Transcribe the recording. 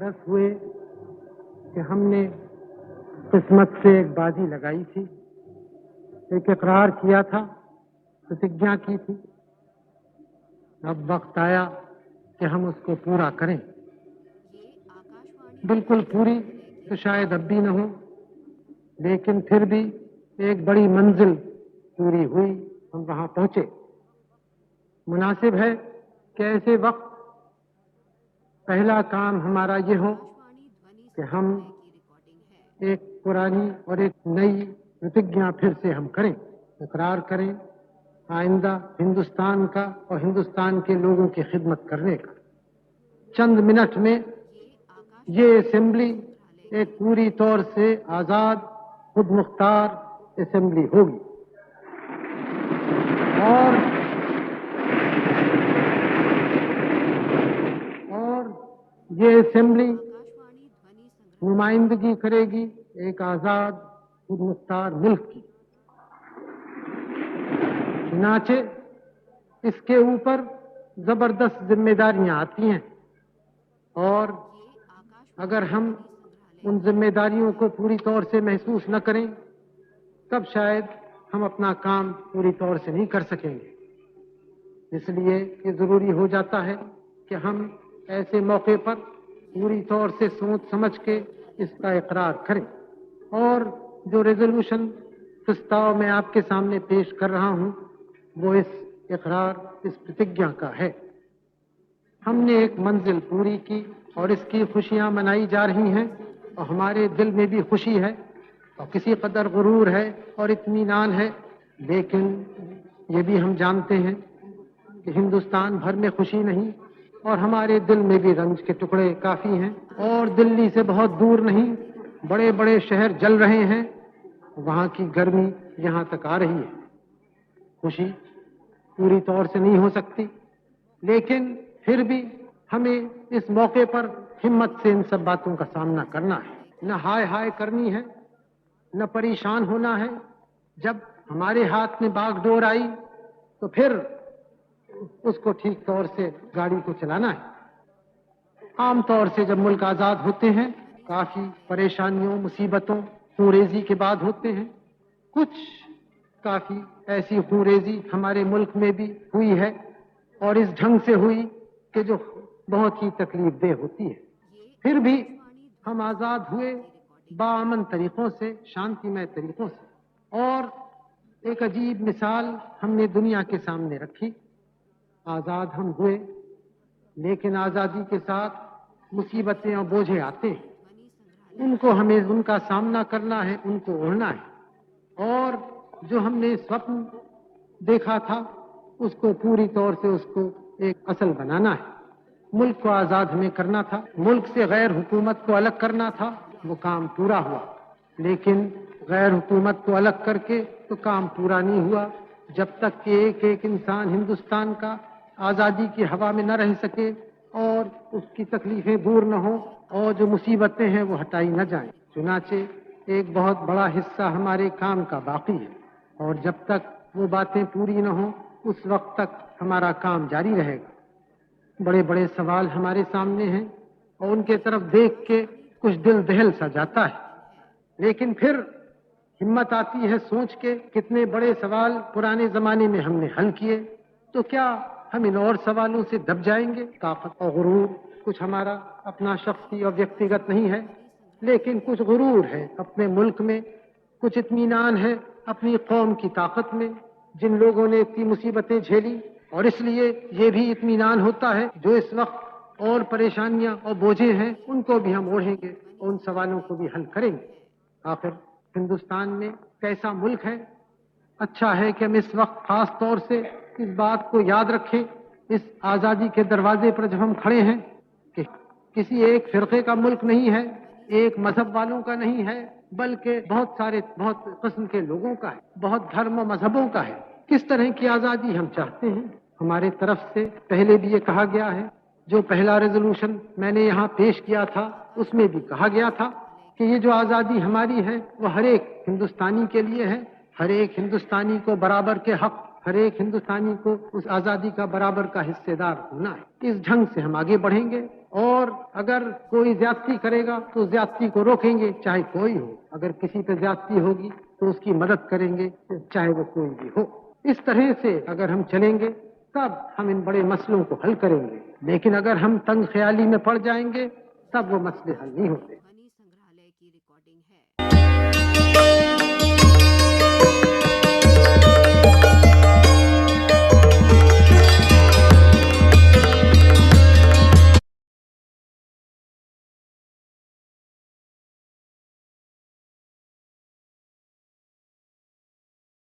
बरस हुए कि हमने किस्मत से एक बाजी लगाई थी, एक इकरार किया था, प्रतिज्ञा की थी। अब वक्त आया कि हम उसको पूरा करें। बिल्कुल पूरी तो शायद अब भी न हो, लेकिन फिर भी एक बड़ी मंजिल पूरी हुई, हम वहां पहुंचे। मुनासिब है कि ऐसे वक्त पहला काम हमारा ये हो कि हम एक पुरानी और एक नई प्रतिज्ञा फिर से हम करें, इकरार करें आइंदा हिंदुस्तान का और हिंदुस्तान के लोगों की खिदमत करने का। चंद मिनट में ये असेंबली एक पूरी तौर से आजाद, खुद मुख्तार असेंबली होगी और ये असेंबली नुमाइंदगी करेगी एक आजाद, खुद मुख्तार मुल्क की। चुनाचे इसके ऊपर जबरदस्त जिम्मेदारियां आती हैं और अगर हम उन जिम्मेदारियों को पूरी तौर से महसूस न करें तब शायद हम अपना काम पूरी तौर से नहीं कर सकेंगे। इसलिए ये जरूरी हो जाता है कि हम ऐसे मौके पर पूरी तौर से सोच समझ के इसका इकरार करें। और जो रेजोल्यूशन प्रस्ताव मैं आपके सामने पेश कर रहा हूं वो इस इकरार, इस प्रतिज्ञा का है। हमने एक मंजिल पूरी की और इसकी खुशियां मनाई जा रही हैं और हमारे दिल में भी खुशी है और किसी कदर गुरूर है और इत्मीनान है, लेकिन ये भी हम जानते हैं कि हिंदुस्तान भर में खुशी नहीं और हमारे दिल में भी रंज के टुकड़े काफी हैं और दिल्ली से बहुत दूर नहीं, बड़े बड़े शहर जल रहे हैं, वहां की गर्मी यहां तक आ रही है। खुशी पूरी तौर से नहीं हो सकती, लेकिन फिर भी हमें इस मौके पर हिम्मत से इन सब बातों का सामना करना है। न हाय हाय करनी है, न परेशान होना है। जब हमारे हाथ में बागडोर आई तो फिर उसको ठीक तौर से गाड़ी को चलाना है। आमतौर से जब मुल्क आजाद होते हैं काफी परेशानियों, मुसीबतों, खूंरेजी के बाद होते हैं। कुछ काफी ऐसी खूंरेजी हमारे मुल्क में भी हुई है और इस ढंग से हुई कि जो बहुत ही तकलीफ देह होती है। फिर भी हम आजाद हुए बाअमन तरीकों से, शांतिमय तरीकों से। और एक अजीब मिसाल हमने दुनिया के सामने रखी। आजाद हम हुए, लेकिन आजादी के साथ मुसीबतें और बोझे आते हैं, उनको हमें उनका सामना करना है, उनको ओढ़ना है और जो हमने स्वप्न देखा था उसको पूरी तौर से उसको एक असल बनाना है। मुल्क को आजाद हमें करना था, मुल्क से गैर हुकूमत को अलग करना था, वो काम पूरा हुआ। लेकिन गैर हुकूमत को अलग करके तो काम पूरा नहीं हुआ जब तक कि एक एक इंसान हिंदुस्तान का आजादी की हवा में न रह सके और उसकी तकलीफें दूर न हो और जो मुसीबतें हैं वो हटाई न जाएं। चुनाचे एक बहुत बड़ा हिस्सा हमारे काम का बाकी है और जब तक वो बातें पूरी न हो उस वक्त तक हमारा काम जारी रहेगा। बड़े बड़े सवाल हमारे सामने हैं और उनके तरफ देख के कुछ दिल दहल सा जाता है, लेकिन फिर हिम्मत आती है सोच के कितने बड़े सवाल पुराने जमाने में हमने हल किए, तो क्या हम इन और सवालों से दब जाएंगे? ताकत और गुरूर कुछ हमारा अपना शख्सी और व्यक्तिगत नहीं है, लेकिन कुछ गुरूर है अपने मुल्क में, कुछ इत्मीनान है अपनी कौम की ताकत में, जिन लोगों ने इतनी मुसीबतें झेली। और इसलिए ये भी इत्मीनान होता है जो इस वक्त और परेशानियां और बोझे हैं उनको भी हम ओढ़ेंगे और उन सवालों को भी हल करेंगे। आखिर हिंदुस्तान में कैसा मुल्क है? अच्छा है कि हम इस वक्त खास तौर से इस बात को याद रखें, इस आजादी के दरवाजे पर जब हम खड़े हैं, कि किसी एक फिरके का मुल्क नहीं है, एक मजहब वालों का नहीं है, बल्कि बहुत किस्म के लोगों का है, बहुत धर्म और मजहबों का है। किस तरह की आजादी हम चाहते हैं? हमारे तरफ से पहले भी ये कहा गया है, जो पहला रेजोल्यूशन मैंने यहाँ पेश किया था उसमें भी कहा गया था कि ये जो आजादी हमारी है वो हर एक हिंदुस्तानी के लिए है, हर एक हिंदुस्तानी को बराबर के हक, हर एक हिंदुस्तानी को उस आजादी का बराबर का हिस्सेदार होना है। इस ढंग से हम आगे बढ़ेंगे اور اگر کوئی زیادتی کرے گا تو زیادتی کو روکیں گے چاہے کوئی ہو. اگر کسی پہ زیادتی ہوگی تو اس کی مدد کریں گے چاہے وہ کوئی بھی ہو. اس طرح سے اگر ہم چلیں گے تب ہم ان بڑے مسئلوں کو حل کریں گے. لیکن اگر ہم تنگ خیالی میں پڑ جائیں گے تب وہ مسئلے حل نہیں ہوتے.